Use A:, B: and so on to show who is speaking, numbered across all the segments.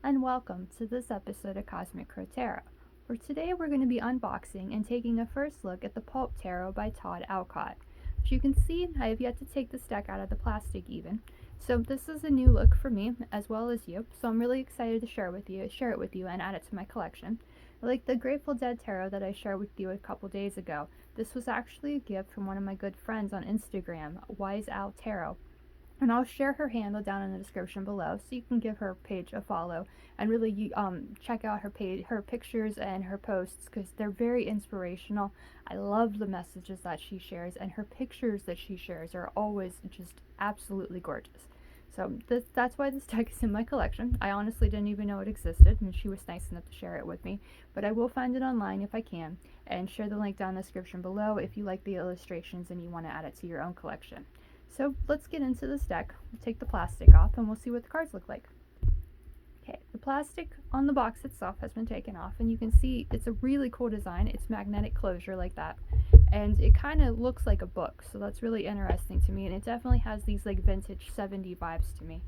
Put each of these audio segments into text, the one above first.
A: and welcome to this episode of Cosmic Crow Tarot, where today we're going to be unboxing and taking a first look at the Pulp Tarot by Todd Alcott. As you can see, I have yet to take this deck out of the plastic even, so this is a new look for me as well as you, so I'm really excited to share it with you and add it to my collection. Like the Grateful Dead Tarot that I shared with you a couple days ago, this was actually a gift from one of my good friends on Instagram, Wise Owl Tarot. And I'll share her handle down in the description below, so you can give her page a follow and really check out her page, her pictures and her posts, because they're very inspirational. I love the messages that she shares, and her pictures that she shares are always just absolutely gorgeous. So that's why this deck is in my collection. I honestly didn't even know it existed, and she was nice enough to share it with me. But I will find it online if I can, and share the link down in the description below if you like the illustrations and you want to add it to your own collection. So let's get into this deck. We'll take the plastic off and we'll see what the cards look like. Okay, the plastic on the box itself has been taken off, and you can see it's a really cool design. It's magnetic closure like that, and it kind of looks like a book, so that's really interesting to me, and it definitely has these like vintage 70s vibes to me.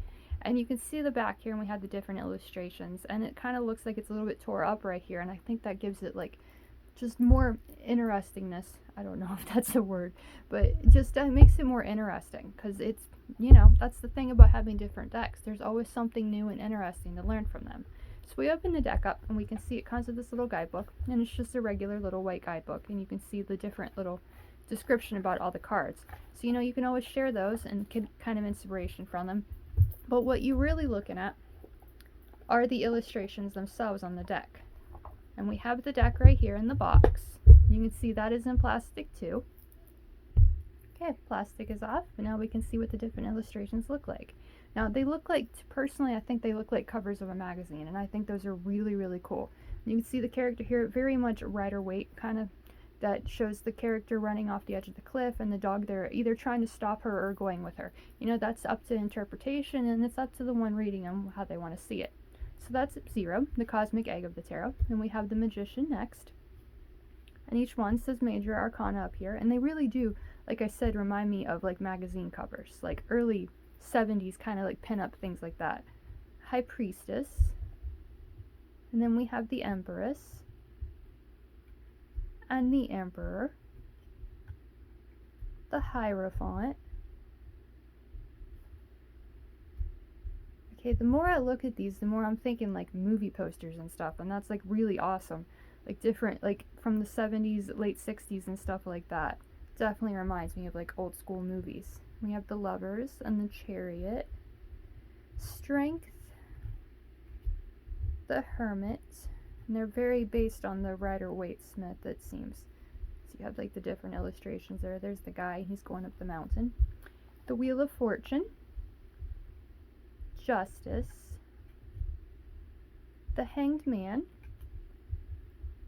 A: And you can see the back here, and we have the different illustrations, and it kind of looks like it's a little bit tore up right here, and I think that gives it like just more interestingness. I don't know if that's a word, but just makes it more interesting, because it's, that's the thing about having different decks. There's always something new and interesting to learn from them. So we open the deck up and we can see it comes with this little guidebook, and it's just a regular little white guidebook, and you can see the different little description about all the cards. So you can always share those and get kind of inspiration from them. But what you're really looking at are the illustrations themselves on the deck. And we have the deck right here in the box. You can see that is in plastic too. Okay, plastic is off, and now we can see what the different illustrations look like. Now they look like, personally, I think they look like covers of a magazine, and I think those are really, really cool. You can see the character here, very much Rider-Waite kind of, that shows the character running off the edge of the cliff, and the dog there either trying to stop her or going with her. That's up to interpretation, and it's up to the one reading them how they want to see it. So that's Zero, the cosmic egg of the tarot. And we have the Magician next. And each one says Major Arcana up here. And they really do, like I said, remind me of like magazine covers, like early 70s kind of like pin-up things like that. High Priestess. And then we have the Empress. And the Emperor. The Hierophant. Okay, the more I look at these, the more I'm thinking like movie posters and stuff, and that's like really awesome. Like different, like from the 70s, late 60s and stuff like that. Definitely reminds me of like old school movies. We have the Lovers and the Chariot. Strength. The Hermit. And they're very based on the Rider-Waite Smith, it seems. So you have like the different illustrations there. There's the guy, he's going up the mountain. The Wheel of Fortune. Justice, the Hanged Man,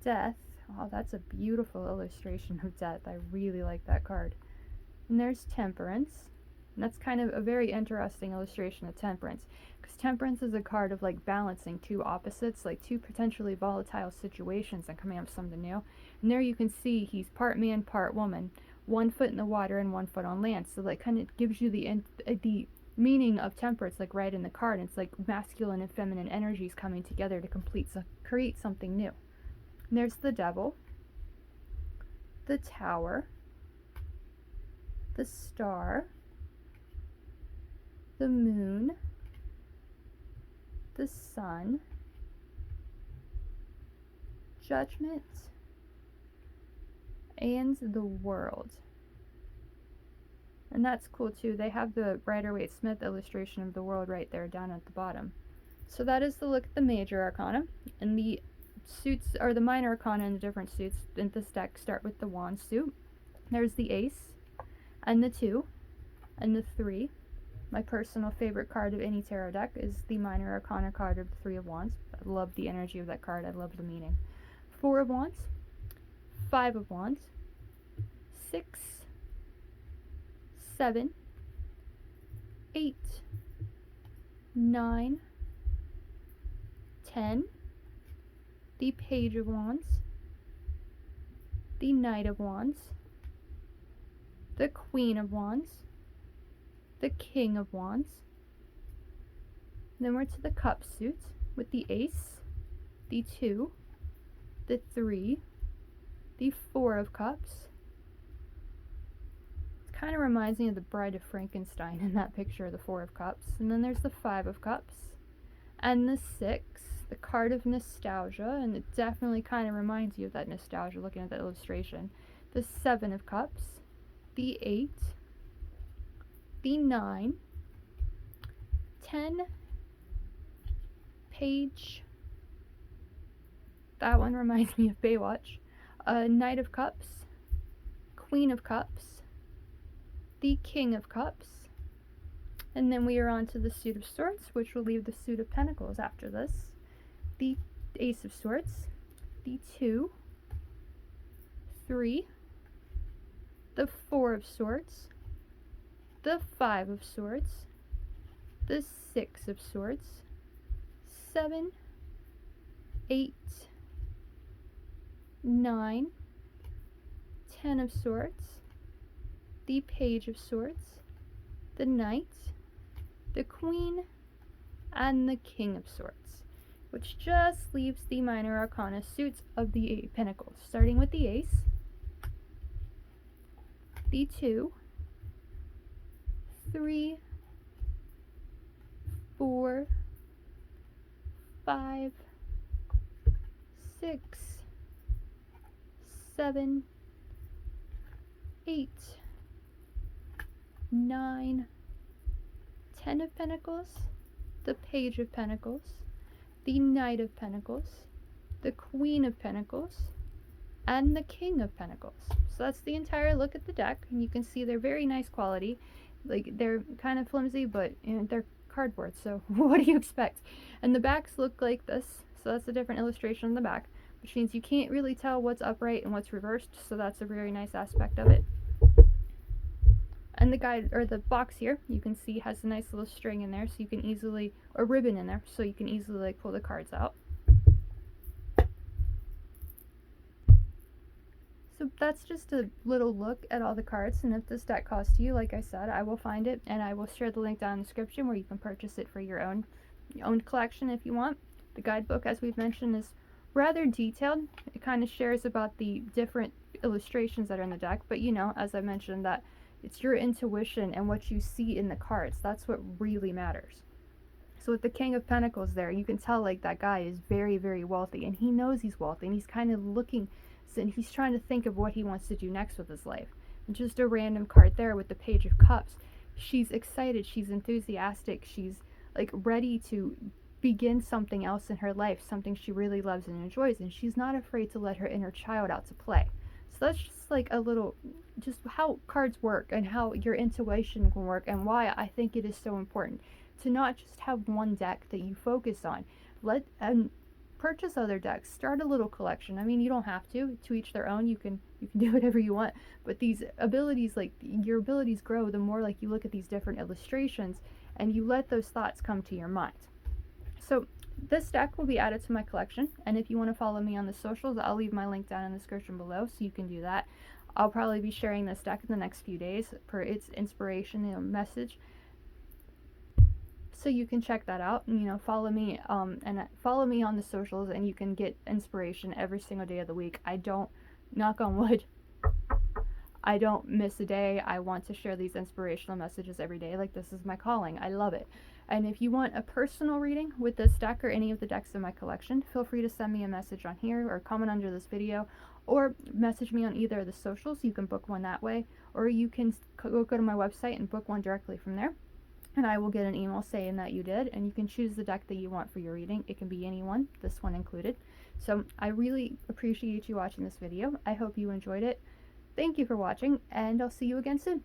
A: Death. Oh, that's a beautiful illustration of Death. I really like that card. And there's Temperance. And that's kind of a very interesting illustration of Temperance, because Temperance is a card of like balancing two opposites, like two potentially volatile situations and coming up with something new. And there you can see he's part man, part woman, 1 foot in the water and 1 foot on land. So that kind of gives you the meaning of temperance, like right in the card. It's like masculine and feminine energies coming together to create something new. And there's the Devil, the Tower, the Star, the Moon, the Sun, Judgment, and the World. And that's cool too. They have the Rider-Waite Smith illustration of the world right there down at the bottom. So that is the look at the Major Arcana. And the suits, or the Minor Arcana and the different suits in this deck start with the Wand suit. There's the Ace, and the 2, and the 3. My personal favorite card of any tarot deck is the Minor Arcana card of the 3 of Wands. I love the energy of that card. I love the meaning. 4 of Wands, 5 of Wands, 6, 7, 8, 9, 10, the Page of Wands, the Knight of Wands, the Queen of Wands, the King of Wands. Then we're to the Cup suit, with the ace, the 2, the 3, the 4 of cups. It kind of reminds me of the Bride of Frankenstein in that picture of the 4 of cups. And then there's the 5 of cups and the 6, the card of nostalgia, and it definitely kind of reminds you of that nostalgia looking at that illustration. The 7 of cups, the 8, the 9, 10, page, that one reminds me of Baywatch, Knight of Cups, Queen of Cups, the King of Cups, and then we are on to the Suit of Swords, which will leave the Suit of Pentacles after this, the Ace of Swords, the 2, 3, the 4 of Swords, the 5 of Swords, the 6 of Swords, 7, 8, 9, 10 of Swords, the Page of Swords, the Knight, the Queen, and the King of Swords, which just leaves the minor arcana suits of the 8 pentacles, starting with the Ace, the 2, 3, 4, 5, 6, 7, 8, 9, 10 of Pentacles, the Page of Pentacles, the Knight of Pentacles, the Queen of Pentacles, and the King of Pentacles. So that's the entire look at the deck, and you can see they're very nice quality. Like, they're kind of flimsy, but they're cardboard, so what do you expect? And the backs look like this, so that's a different illustration on the back, which means you can't really tell what's upright and what's reversed, so that's a very nice aspect of it. And the guide, or the box here, you can see has a nice little string in there, so you can easily, or ribbon in there, so you can easily like pull the cards out. So that's just a little look at all the cards, and if this deck costs you, like I said, I will find it, and I will share the link down in the description where you can purchase it for your own collection if you want. The guidebook, as we've mentioned, is rather detailed. It kind of shares about the different illustrations that are in the deck, but you know, as I mentioned, that it's your intuition and what you see in the cards. That's what really matters. So with the King of Pentacles there, you can tell like that guy is very, very wealthy, and he knows he's wealthy, and he's kind of looking, and he's trying to think of what he wants to do next with his life. And just a random card there with the Page of Cups. She's excited, she's enthusiastic, she's like ready to begin something else in her life, something she really loves and enjoys, and she's not afraid to let her inner child out to play. So that's just like a little, just how cards work and how your intuition can work, and why I think it is so important to not just have one deck that you focus on. Purchase other decks, start a little collection. I mean, you don't have to each their own. You can do whatever you want, but these abilities, like your abilities grow the more like you look at these different illustrations and you let those thoughts come to your mind. So this deck will be added to my collection, and if you want to follow me on the socials, I'll leave my link down in the description below, so you can do that. I'll probably be sharing this deck in the next few days per its inspiration message, so you can check that out. And follow me and follow me on the socials, and you can get inspiration every single day of the week. I don't, knock on wood, I don't miss a day. I want to share these inspirational messages every day. Like, this is my calling. I love it. And if you want a personal reading with this deck or any of the decks in my collection, feel free to send me a message on here or comment under this video, or message me on either of the socials. You can book one that way, or you can go to my website and book one directly from there. And I will get an email saying that you did, and you can choose the deck that you want for your reading. It can be any one, this one included. So I really appreciate you watching this video. I hope you enjoyed it. Thank you for watching, and I'll see you again soon.